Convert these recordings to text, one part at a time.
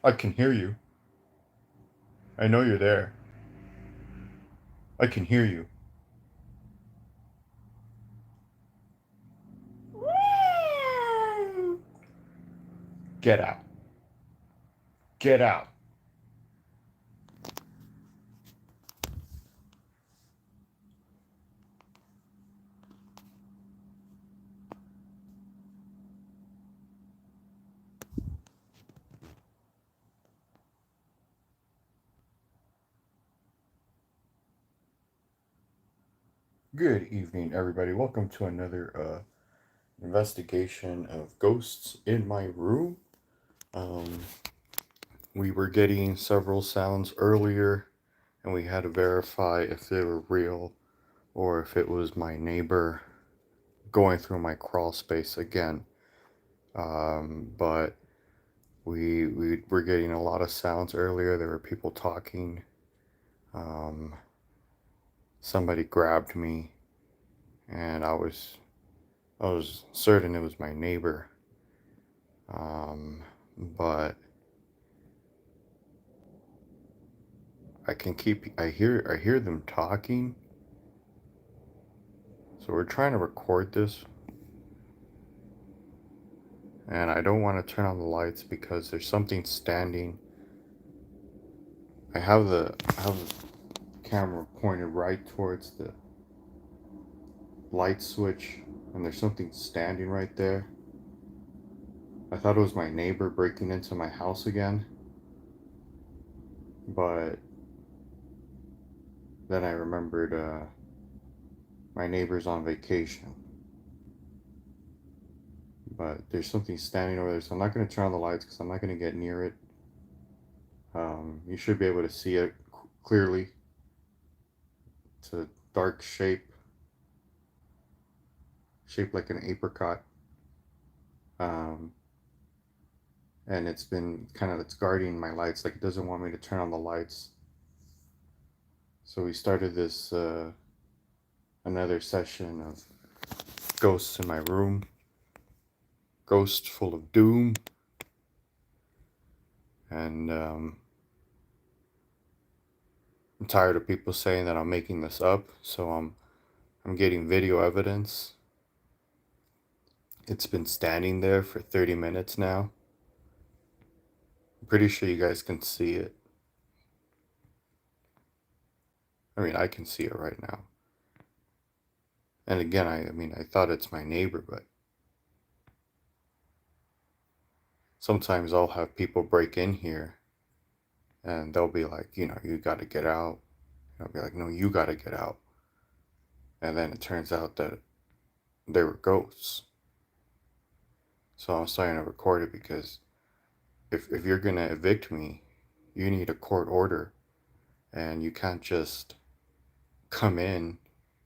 I can hear you. I know you're there. I can hear you. Get out. Get out. Good evening, everybody. Welcome to another investigation of ghosts in my room. Um, we were getting several sounds earlier, and we had to verify if they were real or if it was my neighbor going through my crawl space again. But we were getting a lot of sounds earlier. There were people talking. Um, Somebody grabbed me, and I was certain it was my neighbor. But I hear them talking. So we're trying to record this, and I don't want to turn on the lights because there's something standing. I have the camera pointed right towards the light switch, and there's something standing right there. I thought it was my neighbor breaking into my house again, but then I remembered my neighbor's on vacation. But there's something standing over there, so I'm not going to turn on the lights because I'm not going to get near it. You should be able to see it clearly. It's a dark shape, shaped like an apricot. Um, and it's guarding my lights, like it doesn't want me to turn on the lights. So we started this another session of ghosts in my room, ghosts full of doom, and I'm tired of people saying that I'm making this up. So I'm getting video evidence. It's been standing there for 30 minutes now. I'm pretty sure you guys can see it. I mean, I can see it right now. And again, I thought it's my neighbor, but sometimes I'll have people break in here and they'll be like, you got to get out. And I'll be like, no, you got to get out. And then it turns out that they were ghosts. So I'm starting to record it because if you're going to evict me, you need a court order. And you can't just come in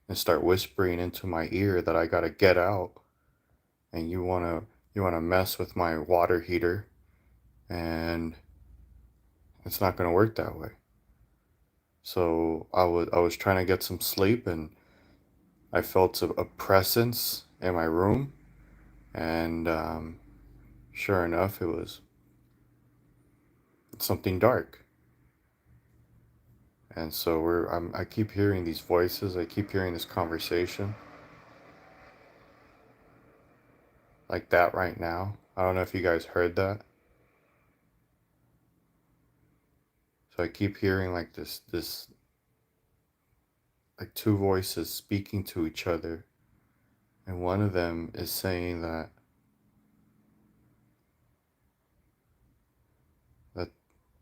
and start whispering into my ear that I got to get out. And you want to mess with my water heater, and it's not going to work that way. So I was trying to get some sleep, and I felt a presence in my room, and sure enough, it was something dark. And so I keep hearing these voices. I keep hearing this conversation like that right now. I don't know if you guys heard that. So I keep hearing like this like two voices speaking to each other, and one of them is saying that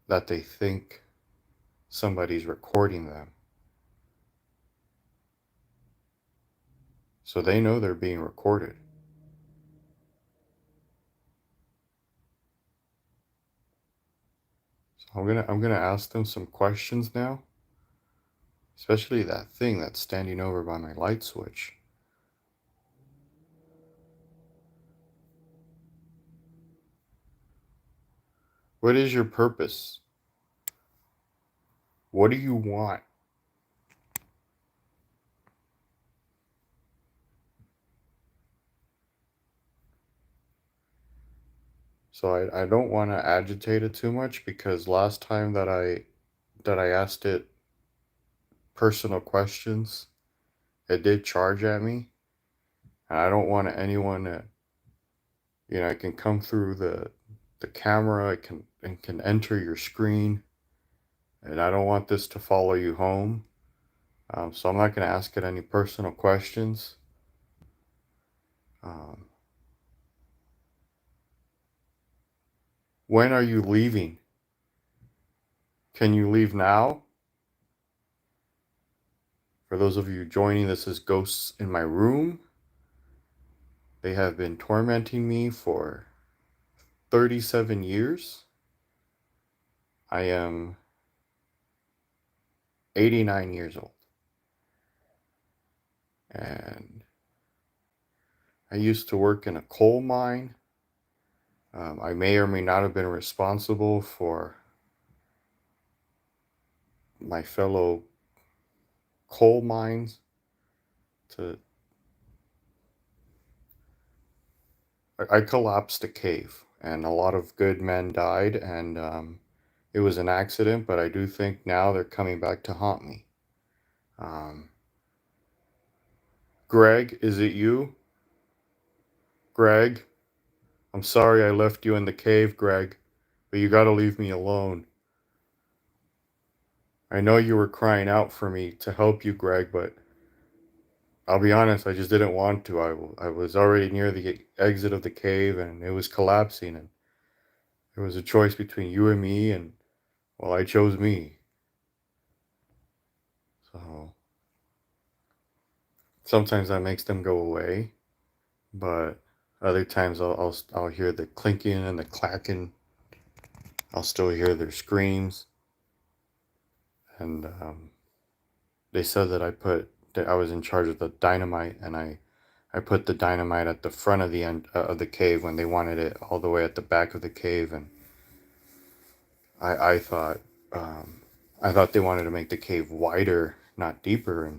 that they think somebody's recording them. So they know they're being recorded. So I'm gonna ask them some questions now, especially that thing that's standing over by my light switch. What is your purpose? What do you want? So I don't want to agitate it too much because last time that I asked it personal questions, it did charge at me, and I don't want anyone to, it can come through the camera, it can enter your screen, and I don't want this to follow you home. So I'm not going to ask it any personal questions. Um, when are you leaving? Can you leave now? For those of you joining, this is Ghosts in My Room. They have been tormenting me for 37 years. I am 89 years old. And I used to work in a coal mine. I may or may not have been responsible for my fellow coal mines to I collapsed a cave and a lot of good men died, and it was an accident, but I do think now they're coming back to haunt me. Um, Greg, is it you? Greg, I'm sorry I left you in the cave, Greg, but you gotta leave me alone. I know you were crying out for me to help you, Greg, but I'll be honest, I just didn't want to. I was already near the exit of the cave and it was collapsing, and there was a choice between you and me, and well, I chose me. So sometimes that makes them go away, but other times I'll hear the clinking and the clacking. I'll still hear their screams, and they said that I was in charge of the dynamite, and I put the dynamite at the front of the end of the cave when they wanted it all the way at the back of the cave, and I thought um, I thought they wanted to make the cave wider, not deeper,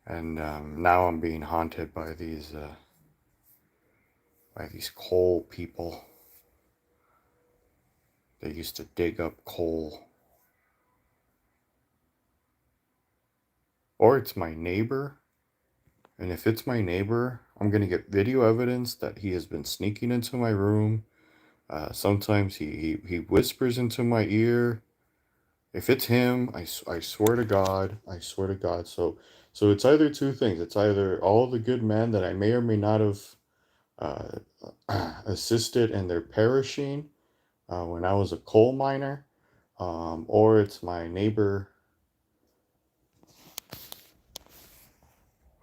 and now I'm being haunted by these coal people. They used to dig up coal, or it's my neighbor. And if it's my neighbor, I'm gonna get video evidence that he has been sneaking into my room. Sometimes he whispers into my ear. If it's him, I swear to God, I swear to God. So it's either two things. It's either all the good men that I may or may not have uh, assisted in their perishing when I was a coal miner, or it's my neighbor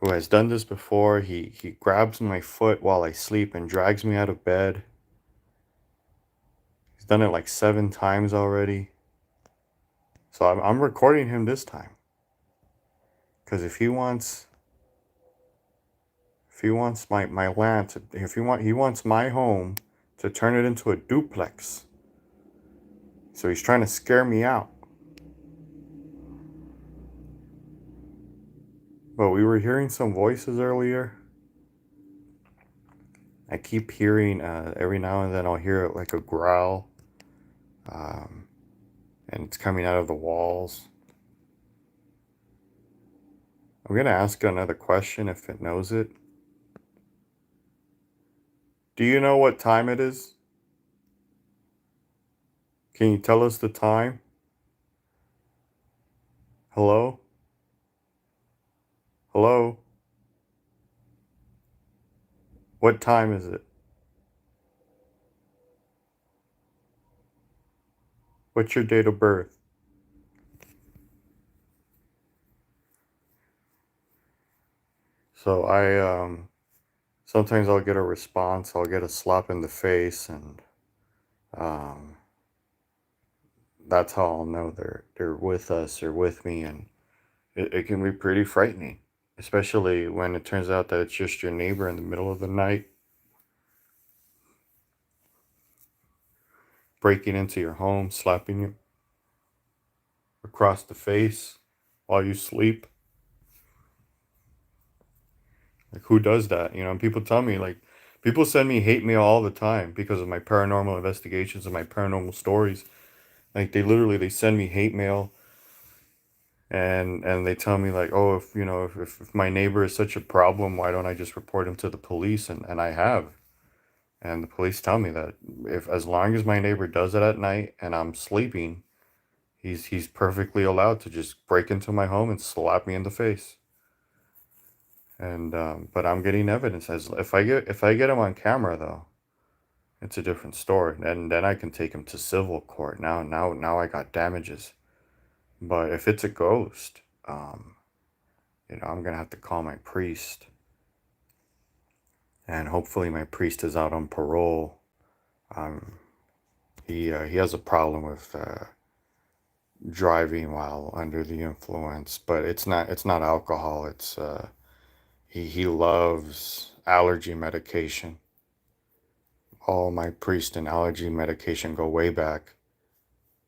who has done this before. He grabs my foot while I sleep and drags me out of bed. He's done it like 7 times already. So I'm recording him this time. Because if he wants my land to, if he wants my home to turn it into a duplex. So he's trying to scare me out. But we were hearing some voices earlier. I keep hearing, every now and then I'll hear like a growl. Um, and it's coming out of the walls. I'm going to ask another question if it knows it. Do you know what time it is? Can you tell us the time? Hello? Hello? What time is it? What's your date of birth? So sometimes I'll get a response, I'll get a slap in the face, and um, that's how I'll know they're with us or with me, and it can be pretty frightening, especially when it turns out that it's just your neighbor in the middle of the night breaking into your home, slapping you across the face while you sleep. Like, who does that? You know, and people tell me, like, people send me hate mail all the time because of my paranormal investigations and my paranormal stories. Like, they send me hate mail, and they tell me, like, oh, if you know if my neighbor is such a problem, why don't I just report him to the police? And I have. And the police tell me that if as long as my neighbor does it at night and I'm sleeping, he's perfectly allowed to just break into my home and slap me in the face. And but I'm getting evidence. As if I get him on camera though, it's a different story. And then I can take him to civil court. Now I got damages. But if it's a ghost, I'm gonna have to call my priest, and hopefully my priest is out on parole. Um, he has a problem with driving while under the influence, but it's not alcohol. It's he loves allergy medication. All my priest and allergy medication go way back.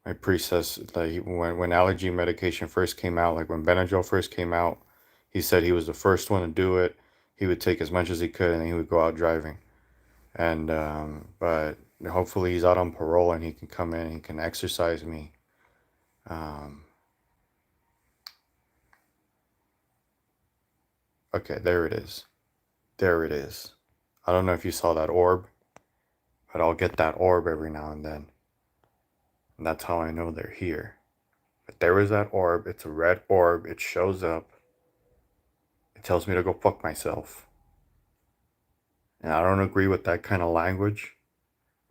My priest says that when allergy medication first came out, like when Benadryl first came out, he said he was the first one to do it. He would take as much as he could, and he would go out driving. And but hopefully he's out on parole and he can come in and he can exercise me. Um, okay, there it is. There it is. I don't know if you saw that orb, but I'll get that orb every now and then. And that's how I know they're here. But there is that orb. It's a red orb. It shows up. It tells me to go fuck myself. And I don't agree with that kind of language.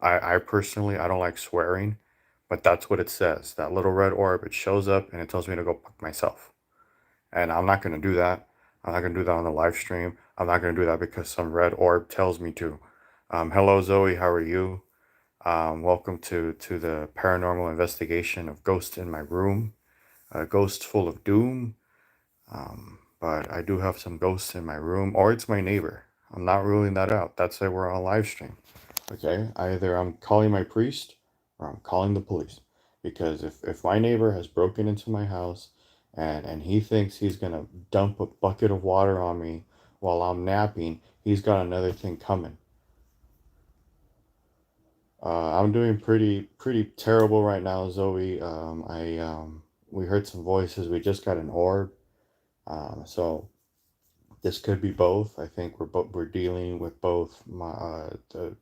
I personally, I don't like swearing, but that's what it says. That little red orb, it shows up and it tells me to go fuck myself. And I'm not going to do that. I'm not going to do that on the live stream. I'm not going to do that because some red orb tells me to. Hello, Zoe. How are you? Welcome to the paranormal investigation of Ghost in My Room, a ghost full of doom. But I do have some ghosts in my room, or it's my neighbor. I'm not ruling that out. That's why we're on live stream. Okay, either I'm calling my priest or I'm calling the police. Because if my neighbor has broken into my house and he thinks he's gonna dump a bucket of water on me while I'm napping, he's got another thing coming. I'm doing pretty terrible right now, Zoe. I We heard some voices. We just got an orb. So this could be both. I think we're dealing with both the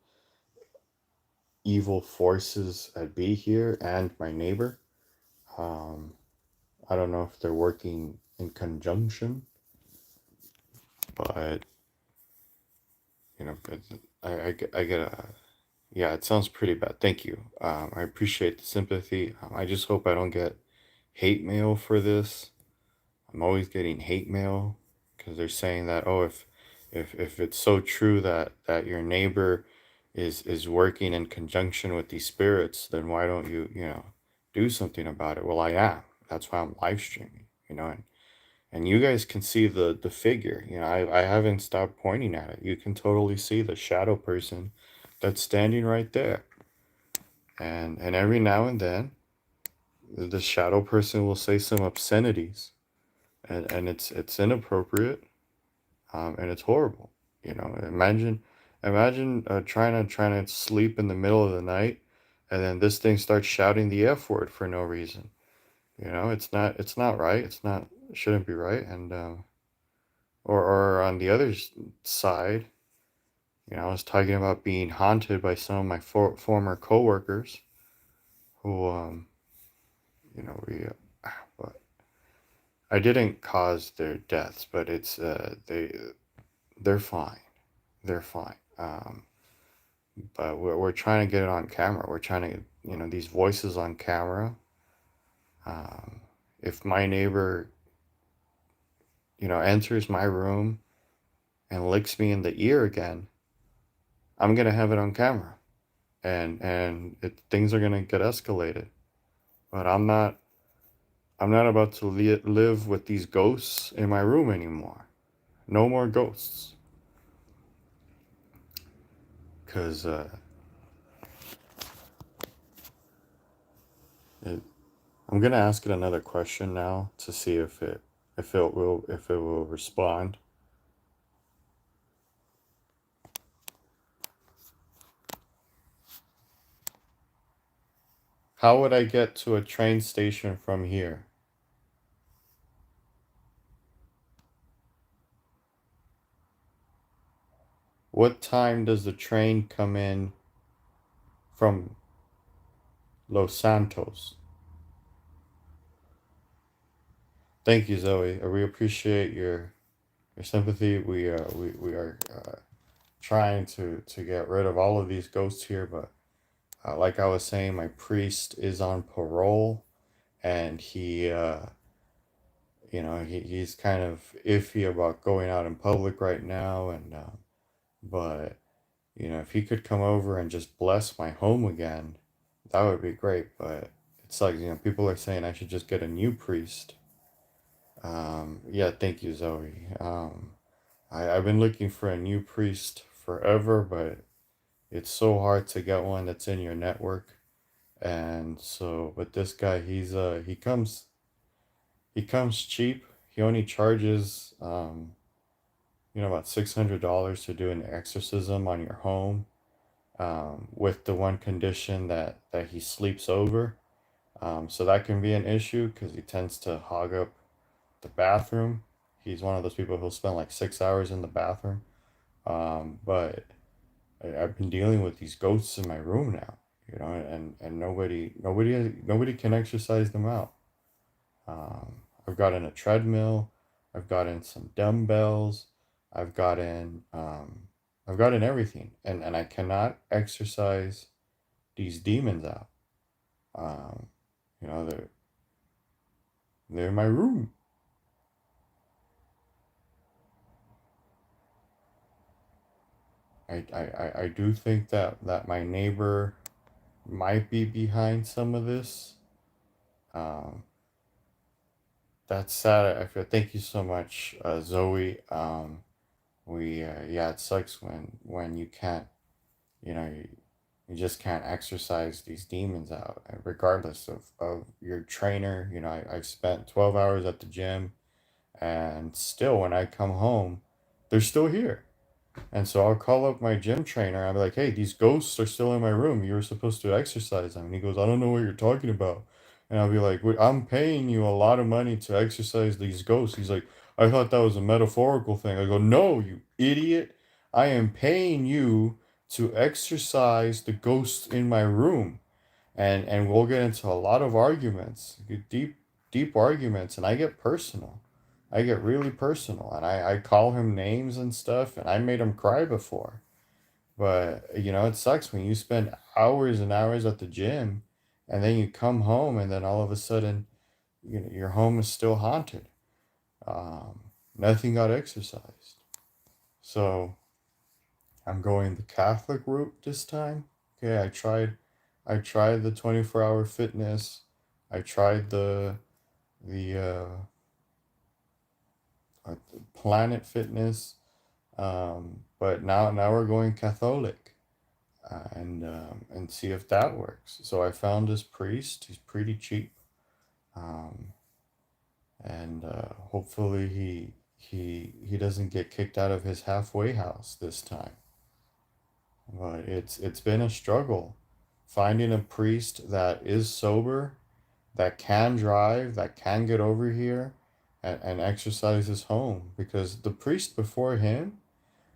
evil forces at be here and my neighbor. Um, I don't know if they're working in conjunction, but but I get a yeah. It sounds pretty bad. Thank you. I appreciate the sympathy. I just hope I don't get hate mail for this. I'm always getting hate mail because they're saying that, oh, if it's so true that your neighbor is working in conjunction with these spirits, then why don't you do something about it? Well, I am. That's why I'm live streaming, and you guys can see the figure. I haven't stopped pointing at it. You can totally see the shadow person that's standing right there. And every now and then the shadow person will say some obscenities, and it's inappropriate, and it's horrible. Imagine trying to sleep in the middle of the night, and then this thing starts shouting the F word for no reason. It's not right. It shouldn't be right. And or on the other side, I was talking about being haunted by some of my former coworkers who we but I didn't cause their deaths, but it's they're fine. They're fine. But we're trying to get it on camera. We're trying to get, these voices on camera. If my neighbor, enters my room and licks me in the ear again, I'm gonna have it on camera, things are gonna get escalated. But I'm not about to live with these ghosts in my room anymore. No more ghosts. Cause it, I'm gonna ask it another question now to see if it will respond. How would I get to a train station from here? What time does the train come in from Los Santos? Thank you, Zoe. We appreciate your sympathy. We are trying to get rid of all of these ghosts here, but like I was saying, my priest is on parole, and he's kind of iffy about going out in public right now, and but if he could come over and just bless my home again, that would be great. But it's like, people are saying I should just get a new priest. Yeah, thank you, Zoe. I've been looking for a new priest forever, but it's so hard to get one that's in your network. And so, but this guy, he comes cheap. He only charges about $600 to do an exorcism on your home, with the one condition that he sleeps over. So that can be an issue because he tends to hog up the bathroom. He's one of those people who'll spend like 6 hours in the bathroom. But I've been dealing with these ghosts in my room now, and nobody can exercise them out. I've gotten a treadmill, I've gotten some dumbbells, I've gotten I've gotten everything, and I cannot exercise these demons out. Um, they're in my room. I do think that my neighbor might be behind some of this. Um, that's sad. I feel. Thank you so much, Zoe. Yeah, it sucks when you can't, you just can't exercise these demons out, regardless of your trainer. I've spent 12 hours at the gym, and still when I come home, they're still here. And so I'll call up my gym trainer. I'll be like, hey, these ghosts are still in my room. You were supposed to exercise them. And he goes, I don't know what you're talking about. And I'll be like, "Wait, I'm paying you a lot of money to exercise these ghosts." He's like, I thought that was a metaphorical thing. I go, no, you idiot. I am paying you to exercise the ghosts in my room. And we'll get into a lot of arguments, deep, deep arguments. And I get personal. I get really personal, and I call him names and stuff, and I made him cry before. But it sucks when you spend hours and hours at the gym, and then you come home, and then all of a sudden, your home is still haunted. Nothing got exercised. So I'm going the Catholic route this time. Okay, I tried the 24-hour fitness. I tried the Planet Fitness. But now we're going Catholic, and see if that works. So I found this priest. He's pretty cheap, um, and hopefully he doesn't get kicked out of his halfway house this time. But it's been a struggle finding a priest that is sober, that can drive, that can get over here, and exercise his home, because the priest before him,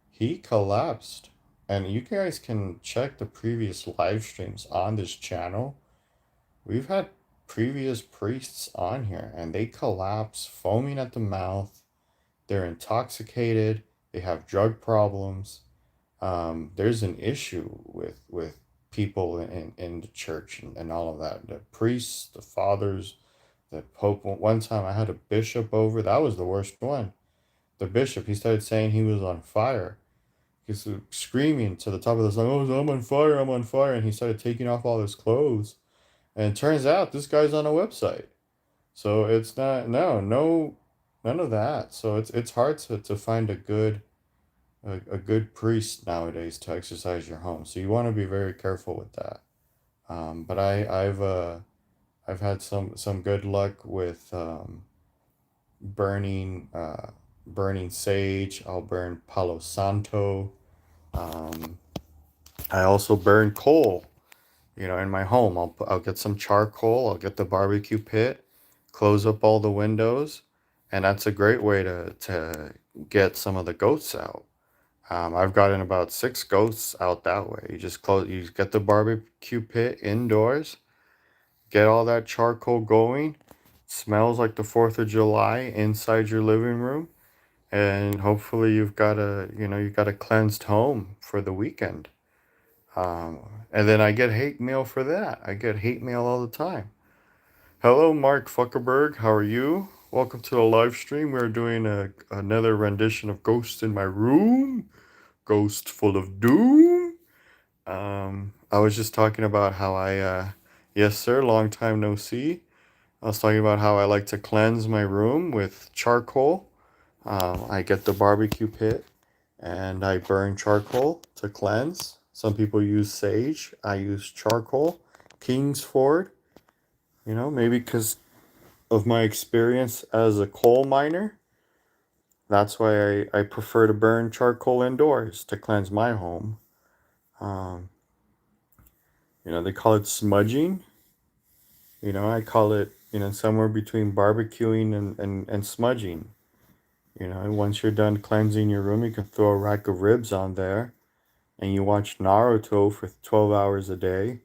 he collapsed. And you guys can check the previous live streams on this channel. We've had previous priests on here, and they collapse, foaming at the mouth. They're intoxicated. They have drug problems. There's an issue with people in the church, and all of that. The priests, the fathers, the pope. One time I had a bishop over. That was the worst one. the bishop, he started saying he was on fire. He's screaming to the top of the song, "Oh, I'm on fire! I'm on fire!" And he started taking off all his clothes. And it turns out this guy's on a website. So it's not no none of that. So it's hard to find a good priest nowadays to exercise your home. So you want to be very careful with that. But I've had some good luck with burning burning sage. I'll burn Palo Santo. Um, I also burn coal. In my home, I'll get some charcoal. I'll get the barbecue pit, close up all the windows, and that's a great way to get some of the ghosts out. I've gotten about 6 ghosts out that way. You get the barbecue pit indoors, get all that charcoal going. Smells like the 4th of July inside your living room, and hopefully you got a cleansed home for the weekend. Um, and then I get hate mail for that. I get hate mail all the time. Hello, Mark Fuckerberg. How are you? Welcome to the live stream. We're doing another rendition of Ghost in My Room. Ghost full of doom. I was just talking about how yes, sir, long time no see. I was talking about how I like to cleanse my room with charcoal. I get the barbecue pit and I burn charcoal to cleanse. Some people use sage. I use charcoal. Kingsford, maybe because of my experience as a coal miner. That's why I prefer to burn charcoal indoors to cleanse my home. Um, they call it smudging. I call it, somewhere between barbecuing and smudging. Once you're done cleansing your room, you can throw a rack of ribs on there and you watch Naruto for 12 hours a day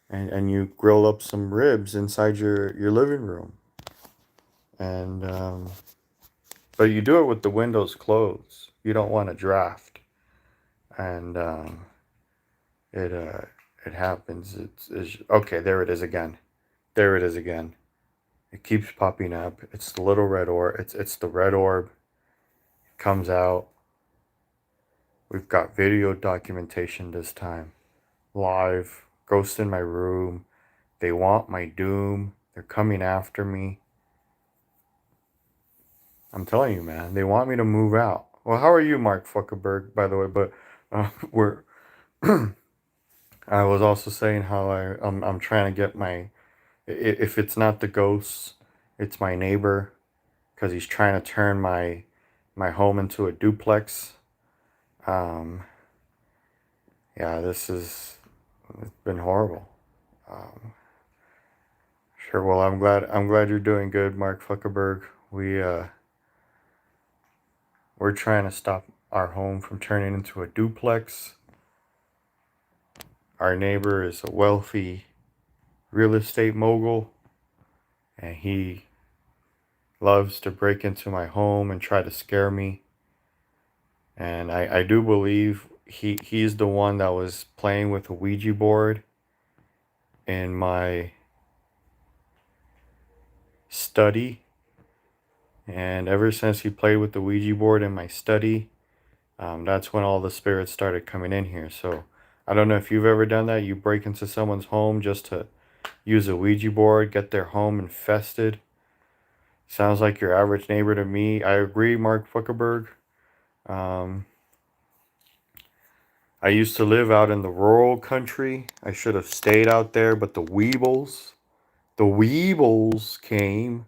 and you grill up some ribs inside your living room. And, but you do it with the windows closed. You don't want a draft. And, it, uh, it happens. It's okay. There it is again. There it is again. It keeps popping up. It's the little red orb. It's the red orb. It comes out. We've got video documentation this time. Live. Ghost in my room. They want my doom. They're coming after me. I'm telling you, man. They want me to move out. Well, how are you, Mark Fuckerberg, by the way? But we're. I was also saying how I'm trying to get my. If it's not the ghosts, it's my neighbor, because he's trying to turn my home into a duplex. Um, yeah, it's been horrible. Um, sure. Well, I'm glad you're doing good, Mark Fuckerberg. We're trying to stop our home from turning into a duplex. Our neighbor is a wealthy real estate mogul, and he loves to break into my home and try to scare me. And I do believe he's the one that was playing with a Ouija board in my study. And ever since he played with the Ouija board in my study, that's when all the spirits started coming in here. So I don't know if you've ever done that. You break into someone's home just to use a Ouija board, get their home infested. Sounds like your average neighbor to me. I agree, Mark Zuckerberg. Um, I used to live out in the rural country. I should have stayed out there, but the Weebles came.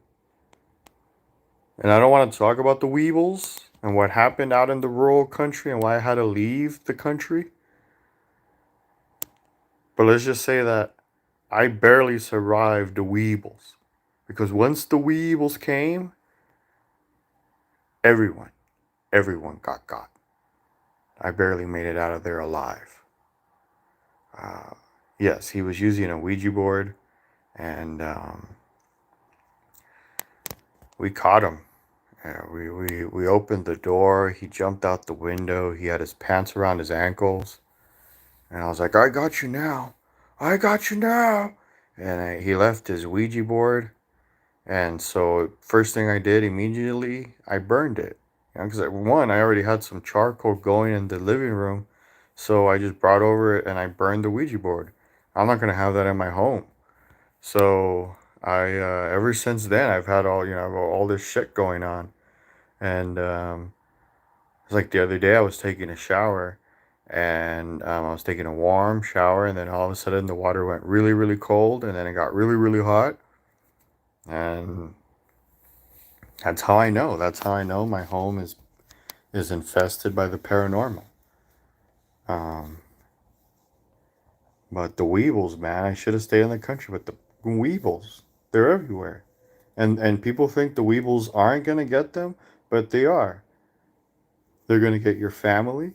And I don't want to talk about the Weebles and what happened out in the rural country and why I had to leave the country. But let's just say that I barely survived the Weebles. Because once the Weebles came, everyone, everyone got. I barely made it out of there alive. Uh, yes, he was using a Ouija board, and we caught him. We opened the door. He jumped out the window. He had his pants around his ankles. And I was like, I got you now. I got you now. And he left his Ouija board. And so, first thing I did immediately, I burned it. Because one, I already had some charcoal going in the living room, so I just brought over it and I burned the Ouija board. I'm not gonna have that in my home. So I, ever since then, I've had all this shit going on, and it's like the other day I was taking a shower, and I was taking a warm shower, and then all of a sudden the water went really, really cold, and then it got really, really hot, and that's how I know. That's how I know my home is infested by the paranormal. Um, but the weevils, man, I should have stayed in the country. But the weevils, they're everywhere, and people think the weevils aren't gonna get them, but they are. They're gonna get your family.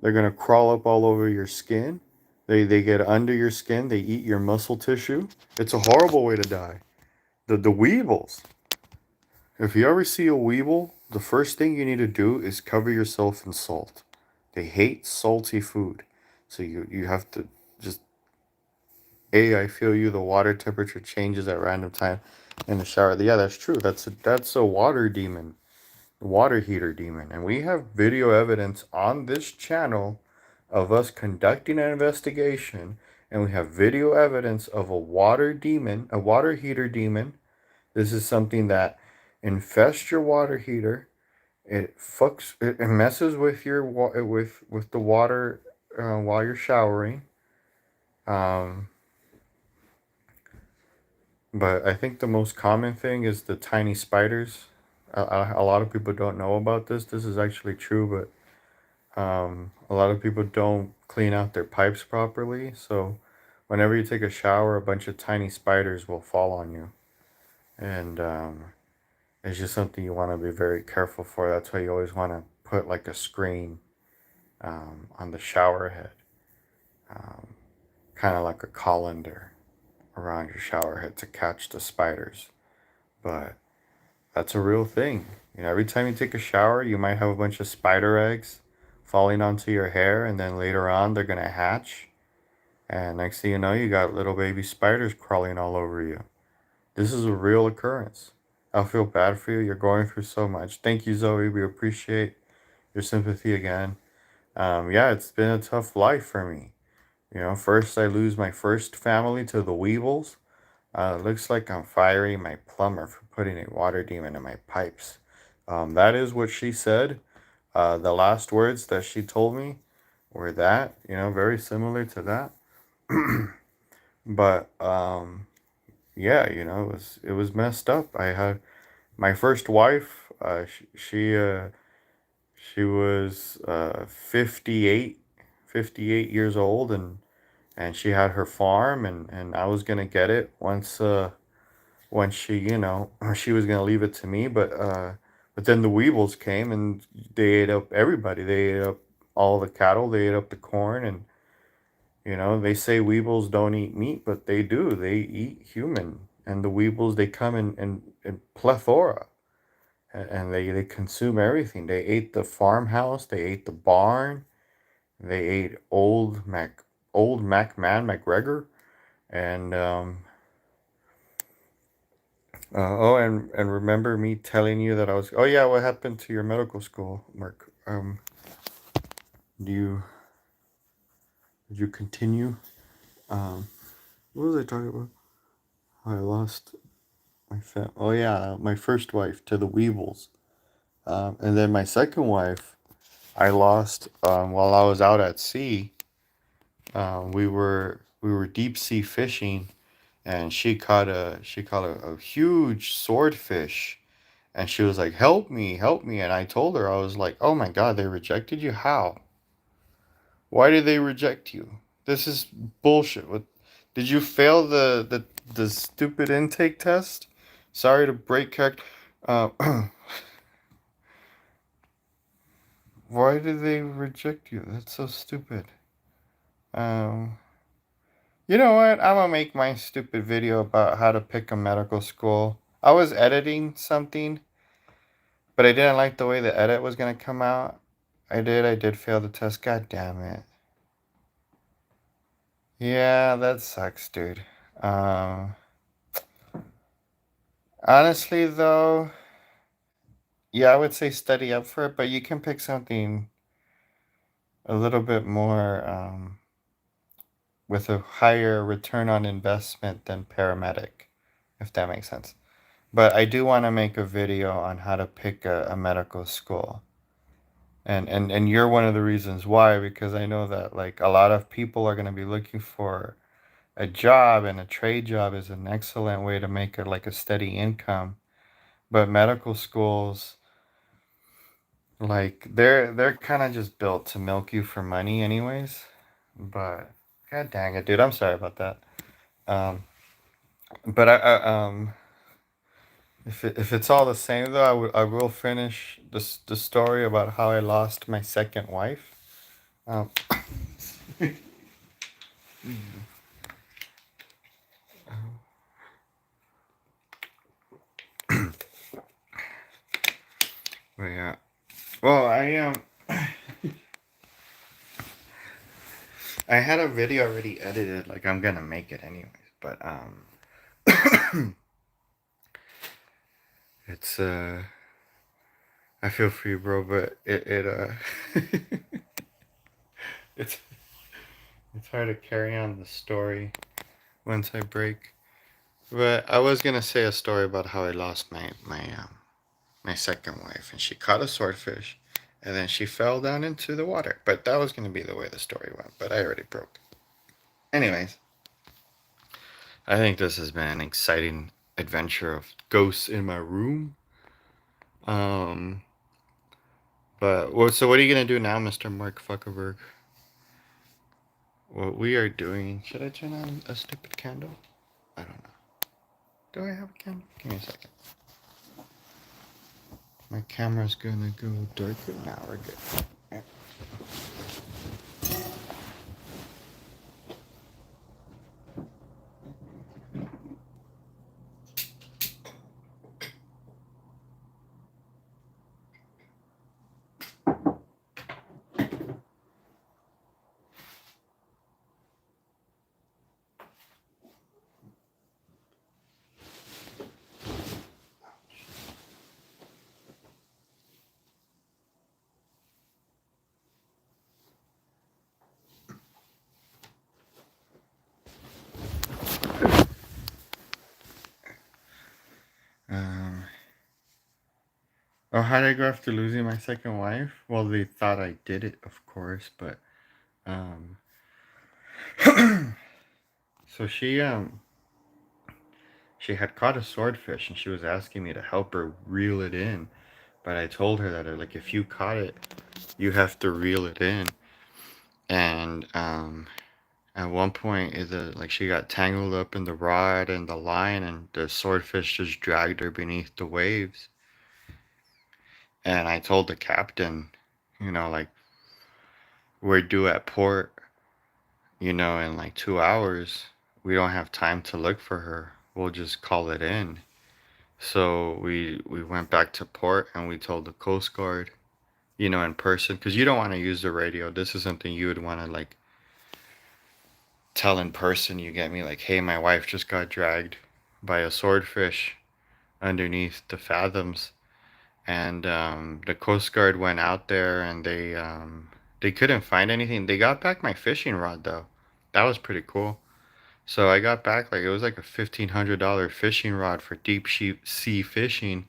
They're gonna crawl up all over your skin. They get under your skin. They eat your muscle tissue. It's a horrible way to die. The weevils. If you ever see a weevil, the first thing you need to do is cover yourself in salt. They hate salty food. So you have to just I feel you. The water temperature changes at random time in the shower. Yeah, that's true. That's a water demon, water heater demon, and we have video evidence on this channel of us conducting an investigation, and we have video evidence of a water demon, a water heater demon. This is something that infests your water heater. It messes with with the water while you're showering. Um, but I think the most common thing is the tiny spiders. A lot of people don't know about this. This is actually true, but a lot of people don't clean out their pipes properly. So whenever you take a shower, a bunch of tiny spiders will fall on you, and it's just something you want to be very careful for. That's why you always want to put like a screen on the shower head, um, kind of like a colander around your shower head to catch the spiders. But that's a real thing. Every time you take a shower, you might have a bunch of spider eggs falling onto your hair, and then later on, they're gonna hatch. And next thing you know, you got little baby spiders crawling all over you. This is a real occurrence. I feel bad for you. You're going through so much. Thank you, Zoe. We appreciate your sympathy again. Yeah, it's been a tough life for me. First I lose my first family to the weevils. Looks like I'm firing my plumber for putting a water demon in my pipes. That is what she said. The last words that she told me were that, very similar to that. But yeah, it was messed up. I had my first wife. She was 58 years old, and she had her farm, and I was gonna get it once when she, she was gonna leave it to me, but then the weevils came and they ate up everybody. They ate up all the cattle. They ate up the corn, and they say weevils don't eat meat, but they do. They eat human, and the weevils they come in plethora, and they consume everything. They ate the farmhouse. They ate the barn. They ate old Mac McGregor, and oh, and remember me telling you that I was. Oh yeah, what happened to your medical school, Mark? Do you did you continue? Um, what was I talking about? How I lost my fam. Oh yeah, my first wife to the weevils. And then my second wife, I lost while I was out at sea. We were deep sea fishing, and she caught a huge swordfish, and she was like, help me," and I told her, I was like, "Oh my God, they rejected you? How? Why did they reject you? This is bullshit. What did you fail the stupid intake test? Sorry to break character. Uh, why did they reject you? That's so stupid. Um, you know what? I'm gonna make my stupid video about how to pick a medical school. I was editing something, but I didn't like the way the edit was gonna come out. I did fail the test. God damn it. Yeah, that sucks, dude. Um, honestly, though, Yeah, I would say study up for it, but you can pick something a little bit more with a higher return on investment than paramedic, if that makes sense. But I do want to make a video on how to pick a medical school. And you're one of the reasons why, because I know that like a lot of people are going to be looking for a job, and a trade job is an excellent way to make it like a steady income. But medical schools, like they're kind of just built to milk you for money anyways. But god dang it, dude, I'm sorry about that. Um, but if it's all the same though, I will finish the story about how I lost my second wife. Um, but yeah, well, I had a video already edited, like I'm gonna make it anyways. But it's I feel for you, bro, but it's it's hard to carry on the story once I break. But I was gonna say a story about how I lost my second wife, and she caught a swordfish, and then she fell down into the water. But that was gonna be the way the story went. But I already broke. Anyways, I think this has been an exciting adventure of ghosts in my room. Um, but well, so what are you gonna do now, Mr. Mark Zuckerberg? What we are doing? Should I turn on a stupid candle? I don't know. Do I have a candle? Give me a second. My camera's gonna go darker. Now we're good. Yeah. Um. Oh, how did I go after losing my second wife? Well, they thought I did it, of course, but um. so she had caught a swordfish, and she was asking me to help her reel it in, but I told her that like if you caught it, you have to reel it in, and at one point, like she got tangled up in the rod and the line, and the swordfish just dragged her beneath the waves. And I told the captain, like we're due at port, in like 2 hours. We don't have time to look for her. We'll just call it in. So we went back to port, and we told the Coast Guard, in person, because you don't want to use the radio. This is something you would want to like tell in person. You get me? Like, hey, my wife just got dragged by a swordfish underneath the fathoms, and the Coast Guard went out there, and they couldn't find anything. They got back my fishing rod though. That was pretty cool. So I got back, like, it was like a $1,500 fishing rod for deep sea fishing.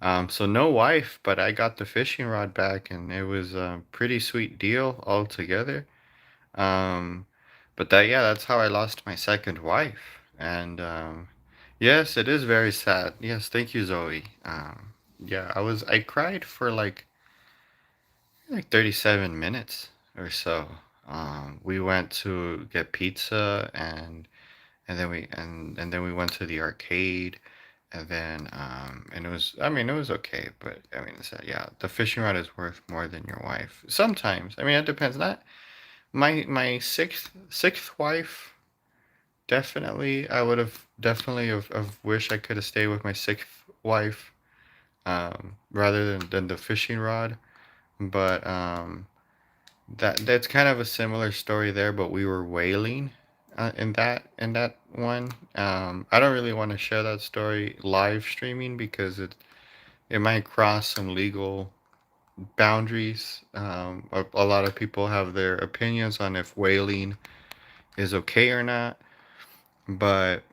So no wife, but I got the fishing rod back, and it was a pretty sweet deal altogether. Um, but that's how I lost my second wife. And yes, it is very sad. Yes, thank you, Zoe. Yeah, I cried for like 37 minutes or so. We went to get pizza, and then we went to the arcade, and then and it was okay, but I mean, yeah, the fishing rod is worth more than your wife. Sometimes, I mean, it depends. Not my sixth wife. Definitely, I would have definitely have wished I could have stayed with my sixth wife, rather than the fishing rod. But that's kind of a similar story there. But we were whaling, in that one. I don't really want to share that story live streaming, because it might cross some legal boundaries. A lot of people have their opinions on if whaling is okay or not. But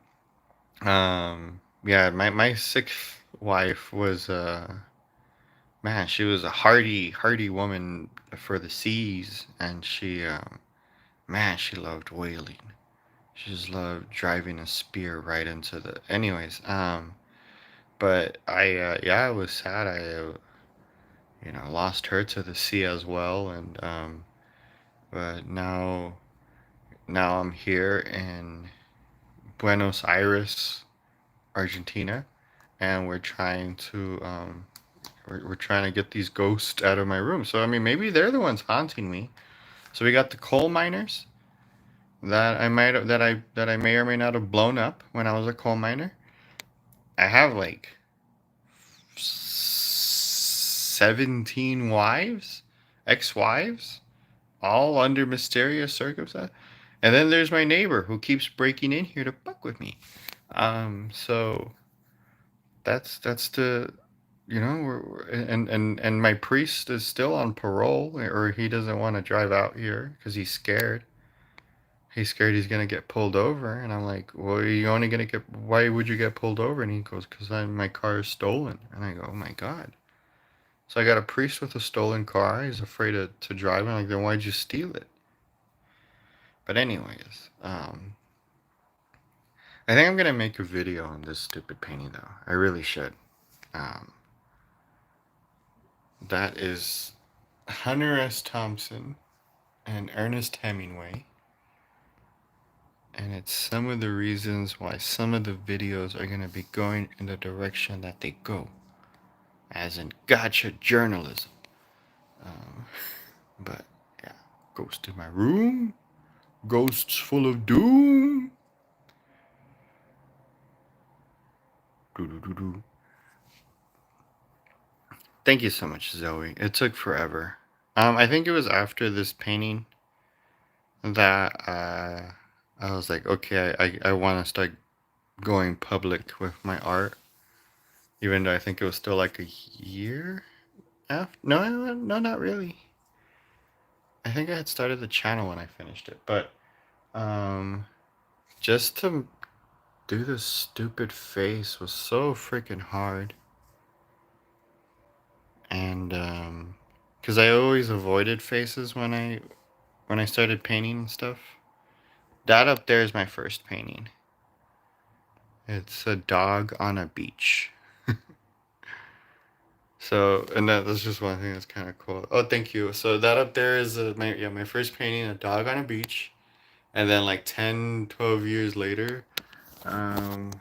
yeah, my sixth wife was man, she was a hardy woman for the seas, and she man, she loved whaling. She just loved driving a spear right into the. Anyways, but I was sad. Lost her to the sea as well, and but now I'm here in Buenos Aires, Argentina, and we're trying to get these ghosts out of my room. So I mean, maybe they're the ones haunting me. So we got the coal miners that I may or may not have blown up when I was a coal miner. I have like 17 wives, ex-wives, all under mysterious circumstances. And then there's my neighbor who keeps breaking in here to fuck with me. So that's the and my priest is still on parole, or he doesn't want to drive out here because he's scared. He's scared he's gonna get pulled over, and I'm like, well, you only gonna get. Why would you get pulled over? And he goes, because my car is stolen. And I go, oh my god. So I got a priest with a stolen car. He's afraid to drive. I'm like, then why'd you steal it? But anyways, I think I'm gonna make a video on this stupid painting though. I really should. Um, that is Hunter S. Thompson and Ernest Hemingway. And it's some of the reasons why some of the videos are going to be going in the direction that they go, as in gotcha journalism. Um, but yeah, ghost in my room, ghosts full of doom. Doo-doo-doo-doo. Thank you so much, Zoe. It took forever. I think it was after this painting that I was like, okay, I want to start going public with my art, even though I think it was still like a year after. No, not really. I think I had started the channel when I finished it, but um, just to do this stupid face was so freaking hard, and because I always avoided faces when I started painting and stuff. That up there is my first painting. It's a dog on a beach. So, and that's just one thing that's kind of cool. Oh, thank you. So that up there is my first painting, a dog on a beach. And then like 10, 12 years later, um,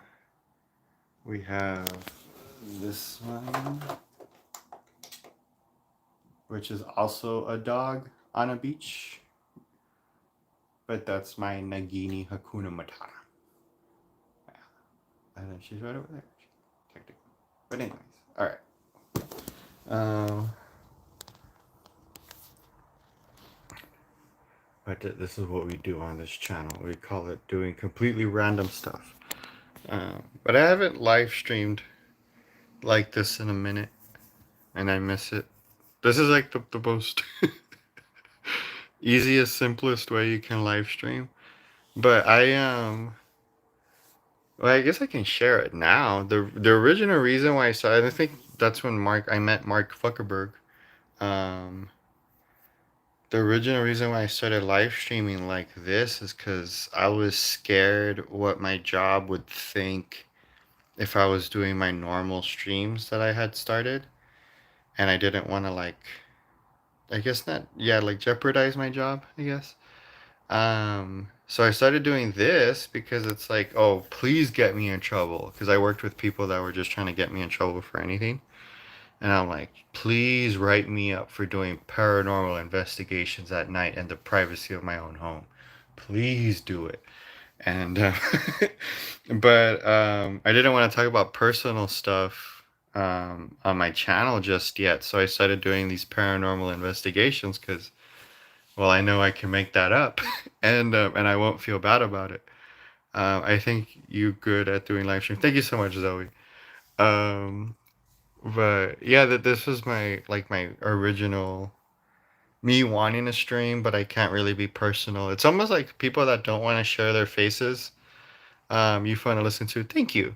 we have this one, which is also a dog on a beach. But that's my Nagini Hakuna Matata. And then she's right over there, technically. But anyways, all right. Um, but this is what we do on this channel. We call it doing completely random stuff. But I haven't live streamed like this in a minute, and I miss it. This is like the most easiest, simplest way you can live stream. But well, I guess I can share it now. The original reason why I started, I think that's when I met Mark Zuckerberg. Um, the original reason why I started live streaming like this is because I was scared what my job would think if I was doing my normal streams that I had started, and I didn't want to I guess not, yeah, like jeopardize my job, I guess. So I started doing this because it's like, oh, please get me in trouble. Because I worked with people that were just trying to get me in trouble for anything. And I'm like, please write me up for doing paranormal investigations at night in the privacy of my own home. Please do it. And, but I didn't want to talk about personal stuff on my channel just yet. So I started doing these paranormal investigations because, well, I know I can make that up, and I won't feel bad about it. I think you're good at doing live stream. Thank you so much, Zoe. Um, But yeah, that this was my like my original me wanting to stream, but I can't really be personal. It's almost like people that don't want to share their faces. You want to listen to. Thank you.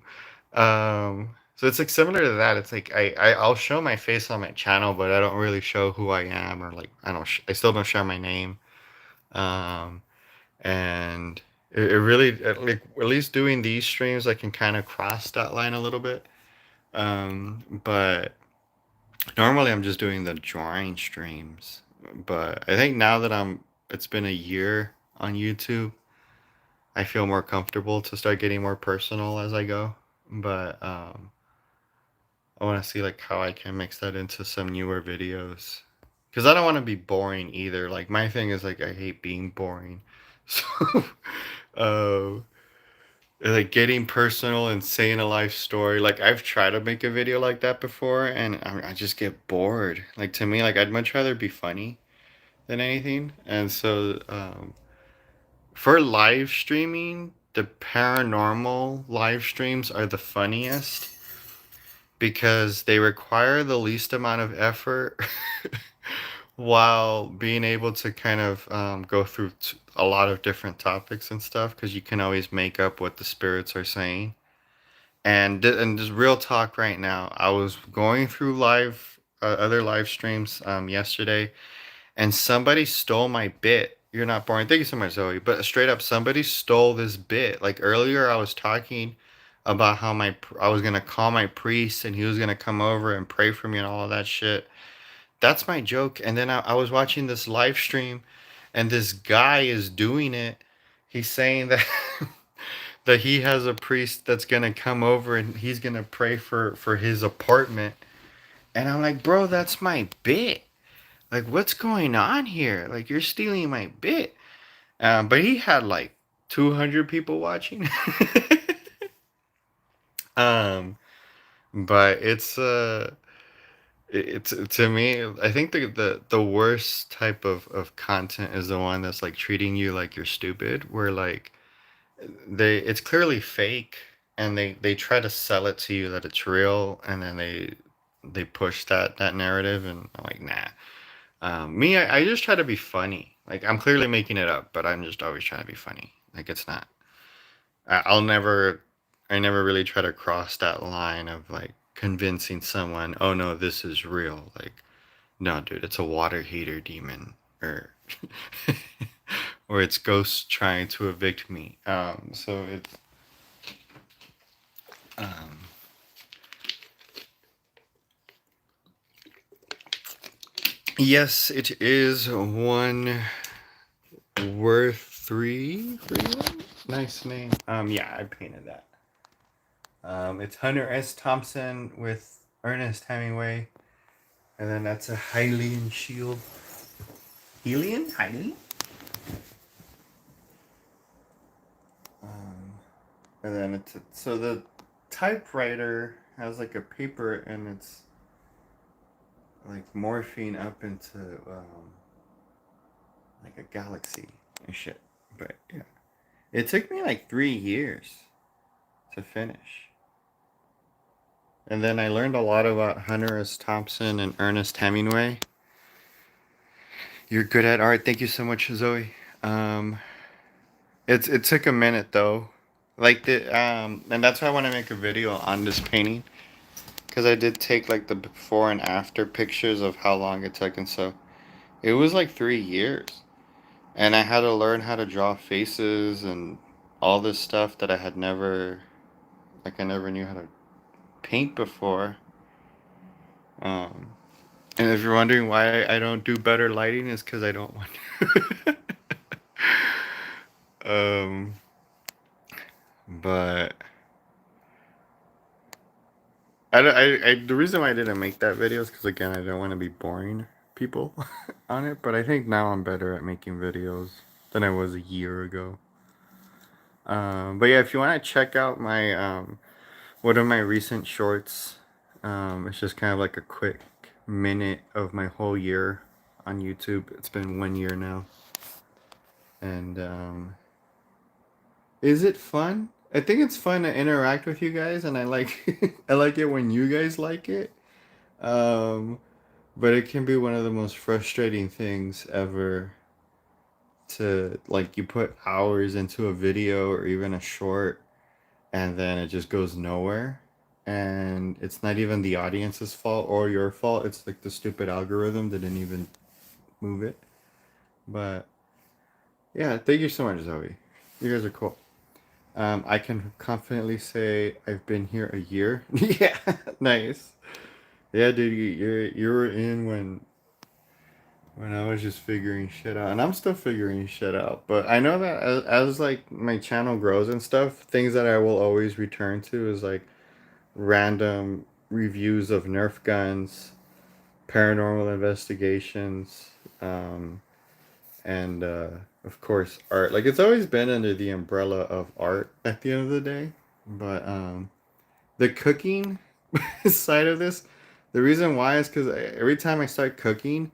So it's like similar to that. It's like I'll show my face on my channel, but I don't really show who I am, or like I still don't share my name. Um, and it really like at least doing these streams, I can kind of cross that line a little bit. But normally I'm just doing the drawing streams. But I think now that it's been a year on YouTube, I feel more comfortable to start getting more personal as I go. But I want to see like how I can mix that into some newer videos. Because I don't want to be boring either. Like my thing is like I hate being boring. So uh, like getting personal and saying a life story. Like I've tried to make a video like that before, and I just get bored. Like to me, like I'd much rather be funny than anything. And so for live streaming, the paranormal live streams are the funniest because they require the least amount of effort while being able to kind of go through a lot of different topics and stuff because you can always make up what the spirits are saying. And just real talk right now, I was going through other live streams yesterday, and somebody stole my bit. You're not boring. Thank you so much, Zoe. But straight up, somebody stole this bit. Like earlier, I was talking about how I was gonna call my priest and he was gonna come over and pray for me and all of that shit. That's my joke. And then I was watching this live stream, and this guy is doing it. He's saying that that he has a priest that's gonna come over and he's gonna pray for his apartment. And I'm like, bro, that's my bit. Like, what's going on here? Like, you're stealing my bit. But he had like 200 people watching. um, but it's to me, I think the worst type of content is the one that's like treating you like you're stupid, where like it's clearly fake, and they try to sell it to you that it's real, and then they push that narrative, and I'm like, nah. Me, I just try to be funny. Like I'm clearly making it up, but I'm just always trying to be funny. Like it's not. I'll never. I never really try to cross that line of like convincing someone. Oh no, this is real. Like no, dude, it's a water heater demon, or or it's ghosts trying to evict me. So it's um, yes, it is one worth three one. Nice name. Yeah, I painted that. It's Hunter S. Thompson with Ernest Hemingway, and then that's a Hylian shield. Hylian? Hylian? Um, and then so the typewriter has like a paper, and it's like morphing up into like a galaxy and shit. But yeah, it took me like 3 years to finish. And then I learned a lot about Hunter S. Thompson and Ernest Hemingway. You're good at art. Thank you so much, Zoe. Um, it took a minute though, like and that's why I want to make a video on this painting because I did take like the before and after pictures of how long it took, and so it was like 3 years, and I had to learn how to draw faces and all this stuff that I had never, like I never knew how to paint before. Um, and if you're wondering why I don't do better lighting, is because I don't want to. um, but the reason why I didn't make that video is because again I don't want to be boring people on it. But I think now I'm better at making videos than I was a year ago. But yeah, if you want to check out my one of my recent shorts, it's just kind of like a quick minute of my whole year on YouTube. It's been 1 year now, and is it fun? I think it's fun to interact with you guys, and I like I like it when you guys like it. um, but it can be one of the most frustrating things ever to like you put hours into a video or even a short and then it just goes nowhere. And it's not even the audience's fault or your fault. It's like the stupid algorithm that didn't even move it. But yeah, thank you so much, Zoe. You guys are cool. I can confidently say I've been here a year. Yeah, nice. Yeah, dude, you were in when I was just figuring shit out, and I'm still figuring shit out. But I know that as like my channel grows and stuff, things that I will always return to is like random reviews of Nerf guns, paranormal investigations, um, and of course art. Like it's always been under the umbrella of art at the end of the day. But the cooking side of this, the reason why is because every time I start cooking,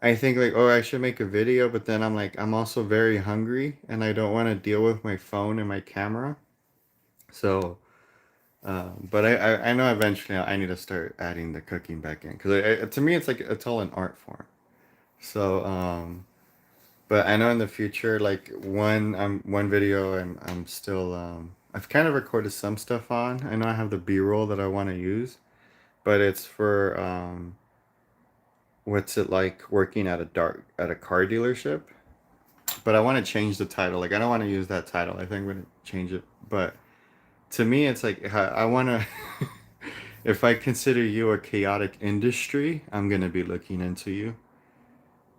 I think like, oh, I should make a video, but then I'm like, I'm also very hungry and I don't want to deal with my phone and my camera. So, but I know eventually I need to start adding the cooking back in because to me it's like it's all an art form. So, but I know in the future, like one video I'm still I've kind of recorded some stuff on. I know I have the B-roll that I want to use, but it's for what's it like working at a car dealership. But I want to change the title. Like I don't want to use that title. I think I'm gonna change it. But to me, it's like I want to. If I consider you a chaotic industry, I'm gonna be looking into you.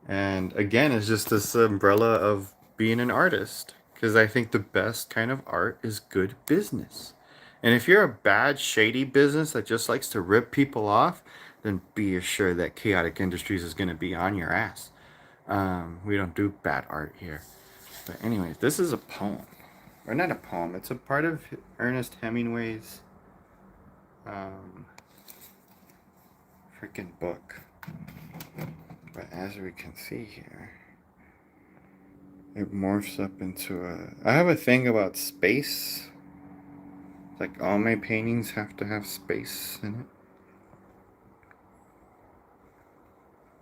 And again, it's just this umbrella of being an artist. Because I think the best kind of art is good business. And if you're a bad, shady business that just likes to rip people off, then be assured that Chaotic Industries is going to be on your ass. We don't do bad art here. But anyways, this is a poem. Or not a poem, it's a part of Ernest Hemingway's um, freaking book. But as we can see here, it morphs up into a. I have a thing about space. Like all my paintings have to have space in it.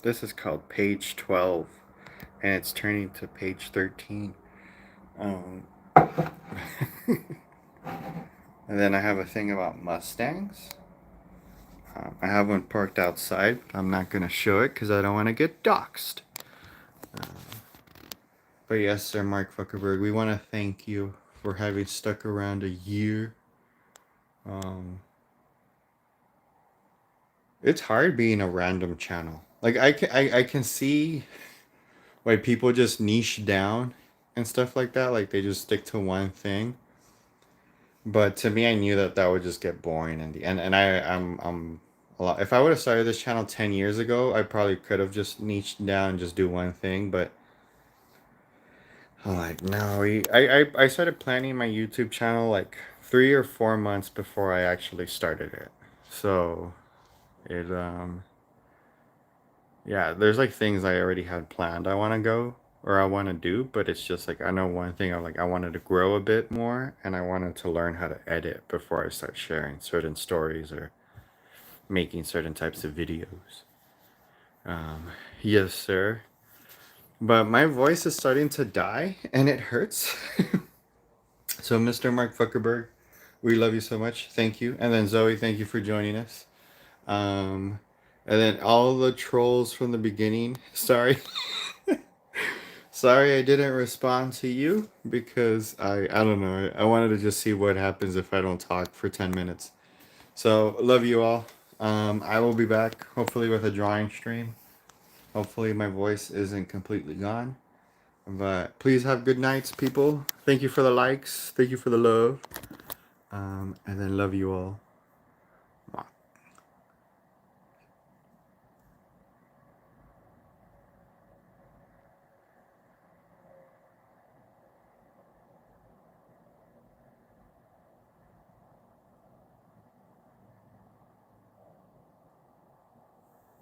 This is called page 12, and it's turning to page 13. Um, and then I have a thing about Mustangs. I have one parked outside. I'm not going to show it because I don't want to get doxxed. Uh, but yes, sir, Mark Zuckerberg, we want to thank you for having stuck around a year. Um, it's hard being a random channel. Like I can see why people just niche down and stuff like that. Like they just stick to one thing. But to me, I knew that that would just get boring in the end. And I'm a lot. If I would have started this channel 10 years ago, I probably could have just niched down and just do one thing. But I'm like, no. I started planning my YouTube channel like 3 or 4 months before I actually started it. So it yeah, there's like things I already had planned I want to go or I want to do, but it's just like I know one thing I wanted to grow a bit more and I wanted to learn how to edit before I start sharing certain stories or making certain types of videos. Um, yes, sir. But my voice is starting to die and it hurts. So, Mr. Mark Zuckerberg, we love you so much. Thank you. And then Zoe, thank you for joining us. Um, and then all the trolls from the beginning, sorry. Sorry I didn't respond to you because I don't know. I wanted to just see what happens if I don't talk for 10 minutes. So, love you all. I will be back hopefully with a drawing stream. Hopefully my voice isn't completely gone. But please have good nights, people. Thank you for the likes. Thank you for the love. And then love you all.